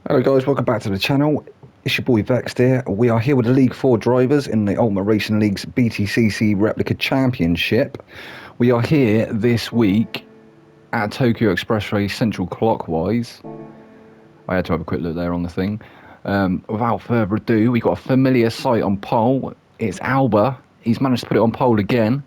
Hello guys, welcome back to the channel. It's your boy Vex here. We are here with the League 4 drivers in the Ultimate Racing League's BTCC Replica Championship. We are here this week at Tokyo Expressway Central Clockwise. I had to have a quick look there on the thing. Without further ado, we got a familiar sight on pole. It's Alba. He's managed to put it on pole again.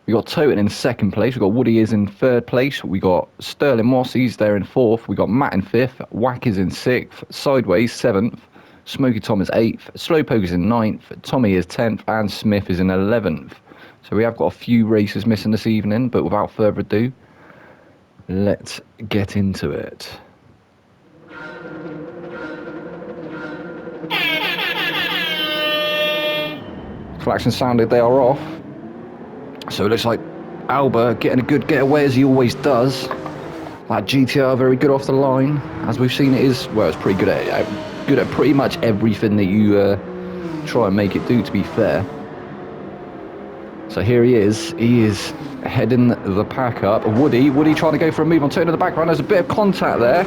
We got Toten in second place. We got Woody is in third place. We got Sterling Moss, he's there in fourth. We got Matt in fifth. Whack is in sixth. Sideways seventh. Smoky Tom is eighth. Slowpoke is in ninth. Tommy is 10th, and Smith is in 11th. So we have got a few races missing this evening, but without further ado, let's get into it. Klaxon sounded, they are off. So it looks like Alba getting a good getaway as he always does. That GTR very good off the line. As we've seen, it is, well, it's pretty good at pretty much everything that you try and make it do, to be fair. So here he is heading the pack up. Woody trying to go for a move on turn in the background. There's a bit of contact there.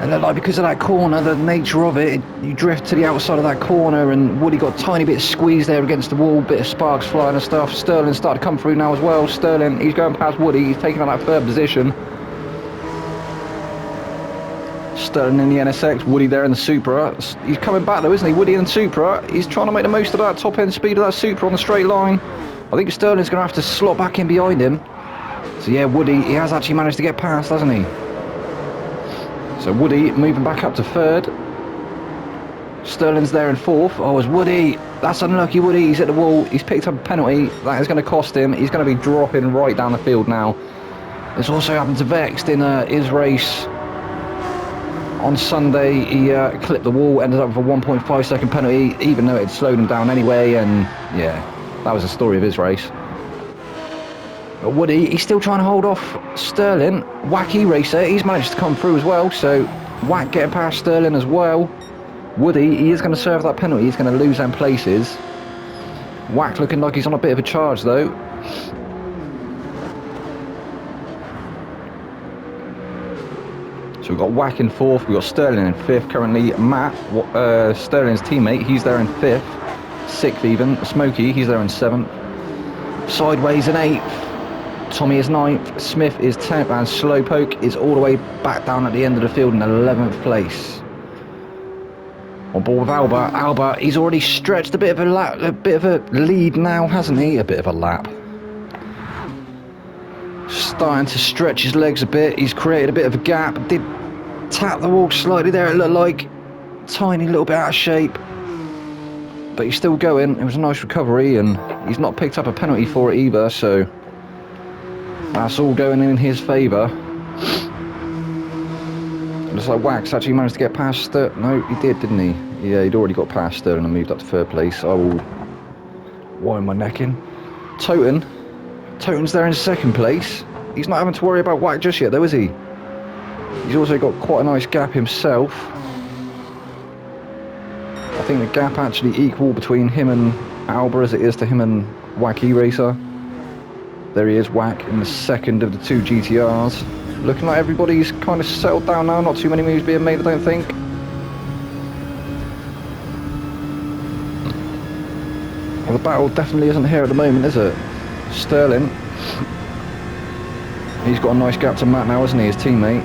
And then, like, because of that corner, the nature of it, you drift to the outside of that corner, and Woody got a tiny bit of squeeze there against the wall, bit of sparks flying and stuff. Sterling started to come through now as well. Sterling, he's going past Woody, he's taking on that third position. Sterling in the NSX, Woody there in the Supra. He's coming back though, isn't he? Woody in the Supra. He's trying to make the most of that top end speed of that Supra on the straight line. I think Sterling's going to have to slot back in behind him. So yeah, Woody, he has actually managed to get past, hasn't he? So Woody moving back up to third. Sterling's there in fourth. Oh, it's Woody. That's unlucky, Woody. He's at the wall. He's picked up a penalty. That is going to cost him. He's going to be dropping right down the field now. This also happened to Vexed in his race on Sunday. He clipped the wall, ended up with a 1.5 second penalty, even though it slowed him down anyway. And yeah, that was the story of his race. But Woody, he's still trying to hold off Sterling. Wacky racer, he's managed to come through as well, so Whack getting past Sterling as well. Woody, he is going to serve that penalty, he's going to lose them places. Whack looking like he's on a bit of a charge though. So we've got Whack in fourth, we've got Sterling in fifth. Currently Matt, Sterling's teammate, he's there in fifth. Sixth even. Smokey, he's there in seventh. Sideways in eighth. Tommy is 9th, Smith is 10th, and Slowpoke is all the way back down at the end of the field in 11th place. On board with Alba. Alba, he's already stretched a bit of a lead now, hasn't he? A bit of a lap. Starting to stretch his legs a bit. He's created a bit of a gap. Did tap the wall slightly there, it looked like. Tiny little bit out of shape. But he's still going. It was a nice recovery, and he's not picked up a penalty for it either, so that's all going in his favour. Looks like Wax actually managed to get past Sterling. No, he did, didn't he? Yeah, he'd already got past Sterling and moved up to third place. I will wind my neck in. Toten's there in second place. He's not having to worry about Whack just yet though, is he? He's also got quite a nice gap himself. I think the gap actually equal between him and Alba as it is to him and Wacky Racer. There he is, Whack in the second of the two GTRs. Looking like everybody's kind of settled down now, not too many moves being made, I don't think. Well, the battle definitely isn't here at the moment, is it? Sterling. He's got a nice gap to Matt now, hasn't he, his teammate?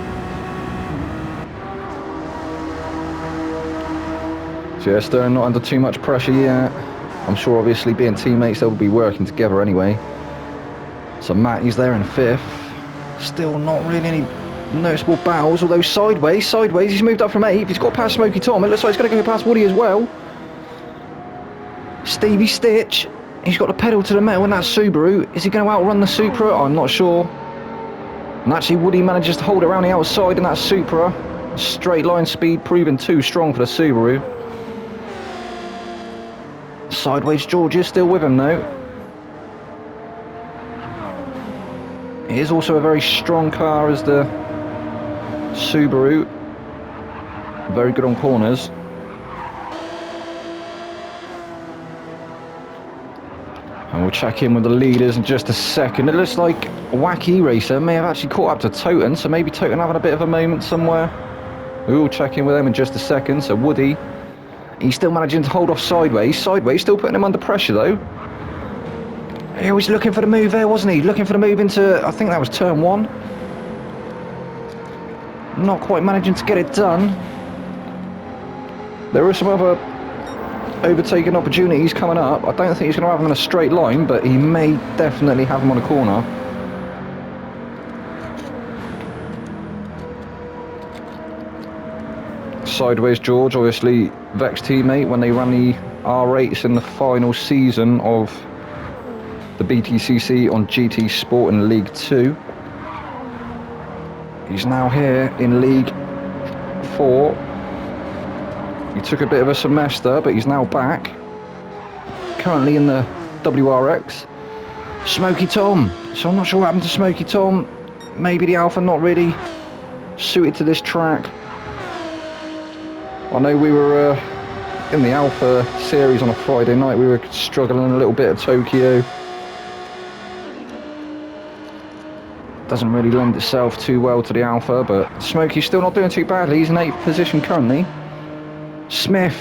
So yeah, Sterling not under too much pressure yet. I'm sure obviously being teammates they'll be working together anyway. So Matt, he's there in fifth. Still not really any noticeable battles, although sideways, he's moved up from eighth. He's got past Smoky Tom. It looks like he's going to go past Woody as well. Stevie Stitch, he's got the pedal to the metal in that Subaru. Is he going to outrun the Supra? I'm not sure. And actually Woody manages to hold it around the outside in that Supra. Straight line speed proving too strong for the Subaru. Sideways George is still with him though. It is also a very strong car as the Subaru. Very good on corners. And we'll check in with the leaders in just a second. It looks like Wacky Racer may have actually caught up to Toten, so maybe Toten having a bit of a moment somewhere. We will check in with them in just a second. So Woody, he's still managing to hold off Sideways. Sideways still putting him under pressure though. He was looking for the move there, wasn't he? Looking for the move into, I think that was turn 1. Not quite managing to get it done. There are some other overtaking opportunities coming up. I don't think he's going to have them in a straight line, but he may definitely have them on a corner. Sideways George, obviously Vex teammate when they ran the R8s in the final season of the BTCC on GT Sport in League 2. He's now here in League 4. He took a bit of a semester, but he's now back. Currently in the WRX. Smoky Tom. So I'm not sure what happened to Smoky Tom. Maybe the Alpha not really suited to this track. I know we were in the Alpha series on a Friday night. We were struggling a little bit at Tokyo. Doesn't really lend itself too well to the Alpha, but Smokey's still not doing too badly. He's in 8th position currently. Smith.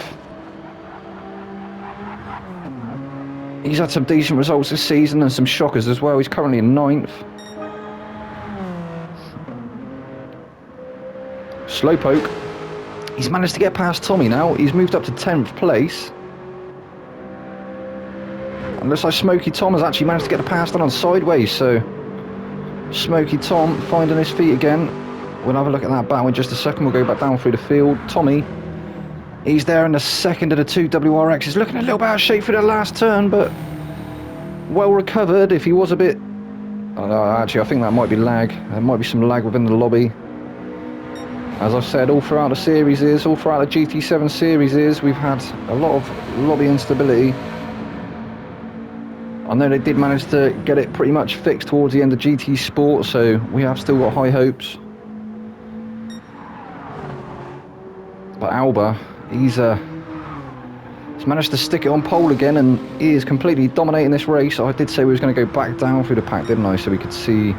He's had some decent results this season and some shockers as well. He's currently in 9th. Slowpoke. He's managed to get past Tommy now. He's moved up to 10th place. And looks like Smoky Tom has actually managed to get the pass on Sideways, so Smoky Tom finding his feet again. We'll have a look at that battle in just a second. We'll go back down through the field. Tommy, he's there in the second of the 2 WRXs, looking a little bit out of shape for the last turn, but well recovered. If he was a bit... actually, I think that might be lag. There might be some lag within the lobby. As I've said, all throughout the series all throughout the GT7 series we've had a lot of lobby instability. I know they did manage to get it pretty much fixed towards the end of GT Sport, so we have still got high hopes. But Alba, he's managed to stick it on pole again, and he is completely dominating this race. I did say we was going to go back down through the pack, didn't I? So we could see.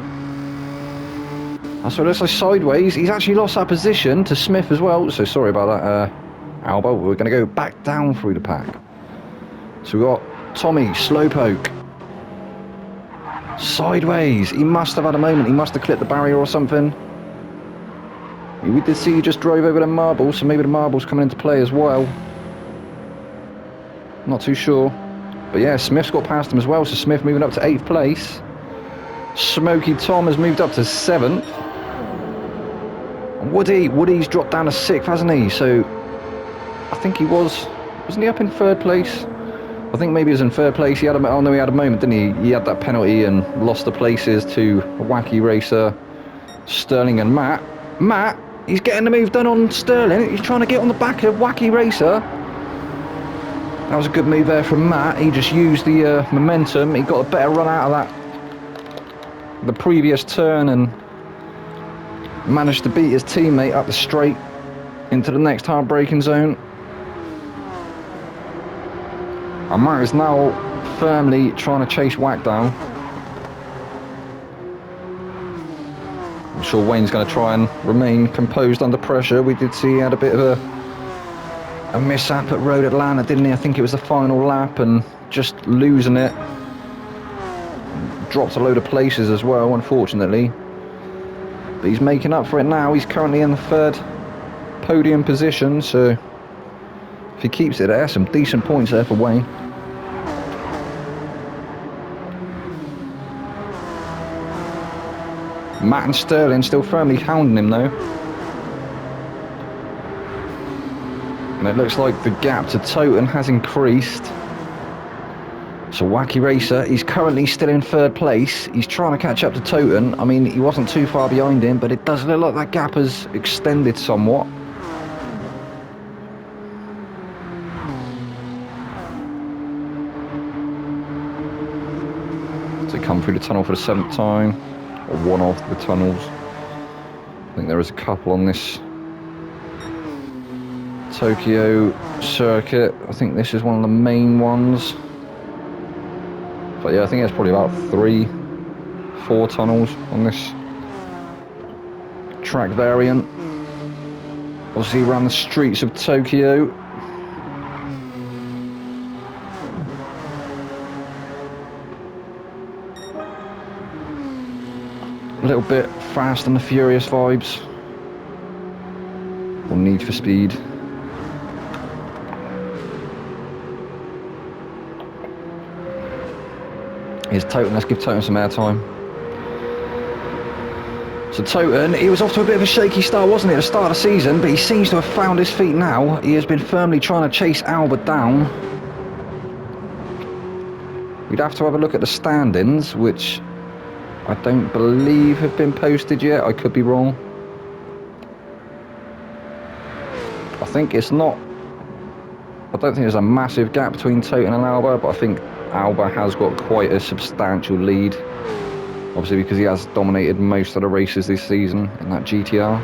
So it looks like Sideways. He's actually lost that position to Smith as well. So sorry about that, Alba. We're going to go back down through the pack. So we've got Tommy, Slowpoke. Sideways. He must have had a moment. He must have clipped the barrier or something. We did see he just drove over the marbles, so maybe the marbles coming into play as well. Not too sure. But yeah, Smith's got past him as well, so Smith moving up to 8th place. Smoky Tom has moved up to 7th. Woody's dropped down to 6th, hasn't he? So I think he wasn't he up in 3rd place? I think maybe he was in 3rd place. He had a moment, didn't he? He had that penalty and lost the places to Wacky Racer, Sterling and Matt. Matt, he's getting the move done on Sterling. He's trying to get on the back of Wacky Racer. That was a good move there from Matt. He just used the momentum. He got a better run out of the previous turn and managed to beat his teammate up the straight into the next hard braking zone. And Matt is now firmly trying to chase Wack down. I'm sure Wayne's going to try and remain composed under pressure. We did see he had a bit of a mishap at Road Atlanta, didn't he? I think it was the final lap and just losing it. Dropped a load of places as well, unfortunately. But he's making up for it now. He's currently in the 3rd podium position, so if he keeps it there, some decent points there for Wayne. Matt and Sterling still firmly hounding him though. And it looks like the gap to Toten has increased. So Wacky Racer, he's currently still in 3rd place. He's trying to catch up to Toten. I mean, he wasn't too far behind him, but it does look like that gap has extended somewhat. So come through the tunnel for the 7th time, or one of the tunnels. I think there is a couple on this Tokyo circuit. I think this is one of the main ones. But yeah, I think there's probably about 3-4 tunnels on this track variant. Obviously around the streets of Tokyo. A little bit Fast and the Furious vibes. Or Need for Speed. Here's Toten, let's give Toten some airtime. So Toten, he was off to a bit of a shaky start, wasn't he, at the start of the season, but he seems to have found his feet now. He has been firmly trying to chase Albert down. We'd have to have a look at the standings, which I don't believe have been posted yet. I could be wrong. I think it's not... I don't think there's a massive gap between Toten and Alba, but I think Alba has got quite a substantial lead. Obviously because he has dominated most of the races this season in that GTR.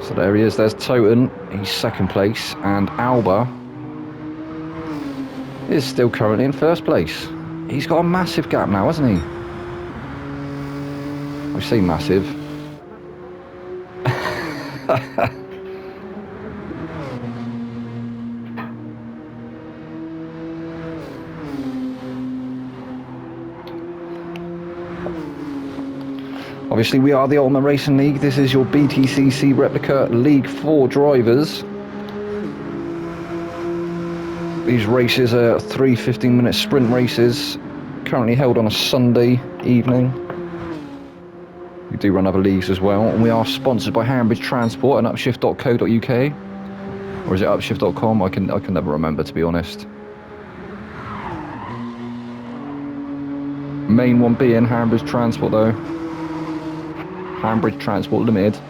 So there he is, there's Toten, he's second place, and Alba is still currently in first place. He's got a massive gap now, hasn't he? I say massive. Obviously, we are the Ultimate Racing League. This is your BTCC replica League 4 drivers. These races are 3 15-minute sprint races, currently held on a Sunday evening. We do run other leagues as well, and we are sponsored by Hambridge Transport and upshift.co.uk. Or is it upshift.com? I can never remember, to be honest. Main one being Hambridge Transport, though. Hambridge Transport Limited.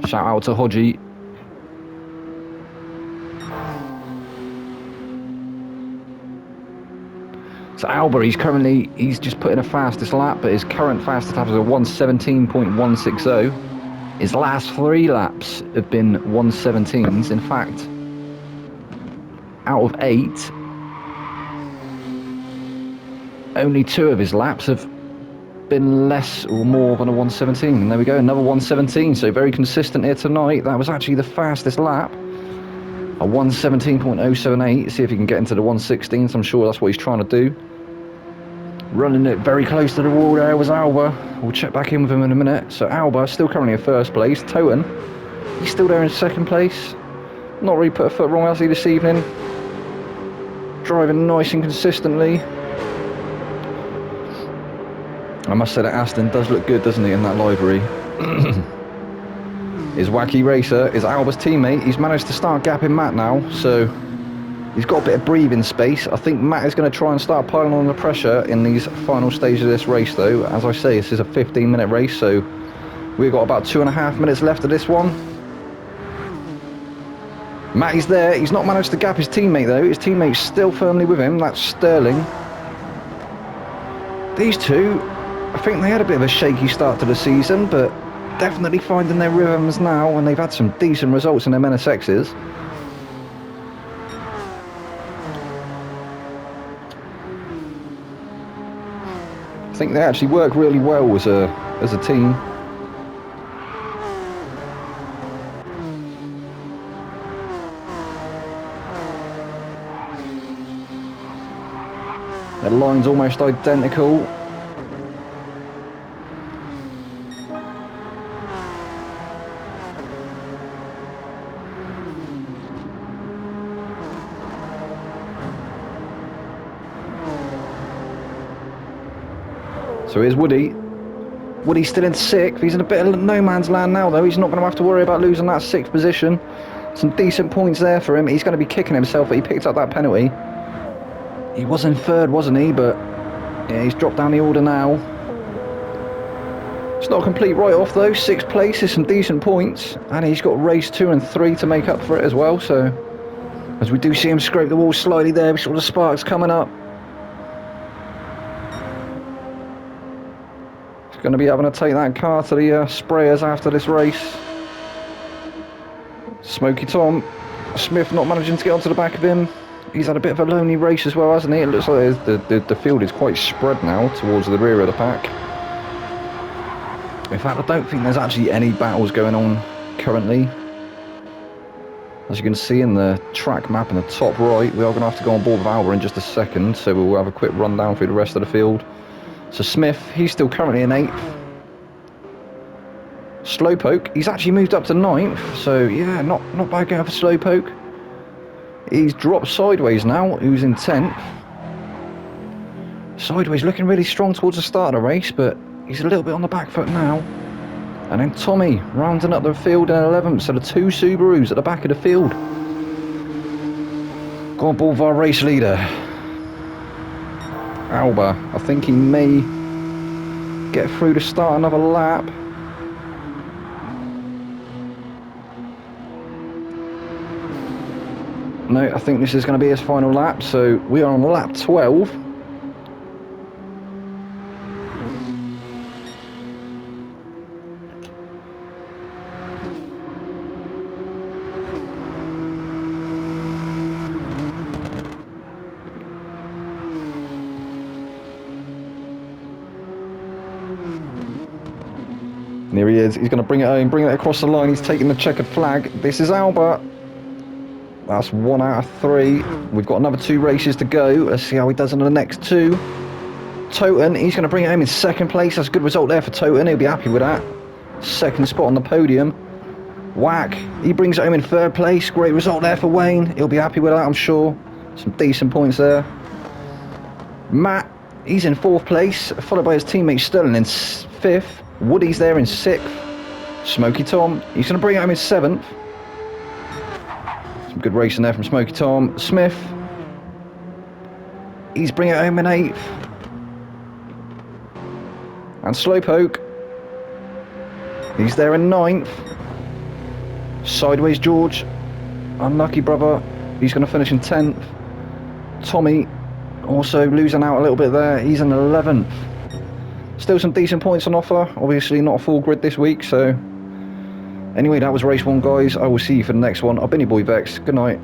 Shout out to Hodgie. So Alba, he's just put in a fastest lap, but his current fastest lap is a 1:17.160. His last 3 laps have been 1:17s. In fact, out of 8, only 2 of his laps have been less or more than a 1:17, and there we go, another 1:17. So very consistent here tonight. That was actually the fastest lap, a 1:17.078. See if he can get into the 1:16s. I'm sure that's what he's trying to do. Running it very close to the wall there was Alba. We'll check back in with him in a minute. So Alba still currently in first place. Toten, he's still there in second place. Not really put a foot wrong, has he, this evening? Driving nice and consistently. I must say that Aston does look good, doesn't he, in that livery. His Wacky Racer is Alba's teammate. He's managed to start gapping Matt now, so he's got a bit of breathing space. I think Matt is going to try and start piling on the pressure in these final stages of this race, though. As I say, this is a 15-minute race, so we've got about 2.5 minutes left of this one. Matty's there. He's not managed to gap his teammate, though. His teammate's still firmly with him. That's Sterling. These two, I think they had a bit of a shaky start to the season, but definitely finding their rhythms now, and they've had some decent results in their MSXs. I think they actually work really well as a team. Their line's almost identical. So here's Woody. Woody's still in 6th. He's in a bit of no man's land now, though. He's not going to have to worry about losing that 6th position. Some decent points there for him. He's going to be kicking himself that he picked up that penalty. He was in 3rd, wasn't he? But yeah, he's dropped down the order now. It's not a complete write-off, though. 6th place is some decent points. And he's got race 2 and 3 to make up for it as well. So as we do see him scrape the wall slightly there, we saw the sparks coming up. Going to be having to take that car to the sprayers after this race. Smoky Tom Smith not managing to get onto the back of him. He's had a bit of a lonely race as well, hasn't he? It looks like the field is quite spread now towards the rear of the pack. In fact, I don't think there's actually any battles going on currently. As you can see in the track map in the top right, we are going to have to go on board with Alba in just a second, so we'll have a quick rundown through the rest of the field. So Smith, he's still currently in 8th. Slowpoke, he's actually moved up to 9th, so yeah, not bad going for Slowpoke. He's dropped Sideways now, who's in 10th. Sideways looking really strong towards the start of the race, but he's a little bit on the back foot now. And then Tommy rounding up the field in 11th, so the 2 Subarus at the back of the field. Go on board with our race leader, Alba. I think he may get through to start another lap. No, I think this is going to be his final lap, so we are on lap 12. And here he is, he's going to bring it home, bring it across the line, he's taking the checkered flag. This is Alba. That's 1 out of 3. We've got another 2 races to go. Let's see how he does in the next 2. Toten, he's going to bring it home in 2nd place. That's a good result there for Toten. He'll be happy with that. 2nd spot on the podium. Whack, he brings it home in 3rd place. Great result there for Wayne. He'll be happy with that, I'm sure. Some decent points there. Matt, he's in 4th place, followed by his teammate Sterling in 5th. Woody's there in 6th. Smoky Tom, he's going to bring it home in 7th. Some good racing there from Smoky Tom. Smith, he's bringing it home in 8th. And Slowpoke, he's there in 9th. Sideways George, unlucky brother, he's going to finish in 10th. Tommy, also losing out a little bit there, he's in 11th. Still some decent points on offer, obviously not a full grid this week, so... Anyway, that was race 1, guys. I will see you for the next one. I've been your boy Vex. Good night.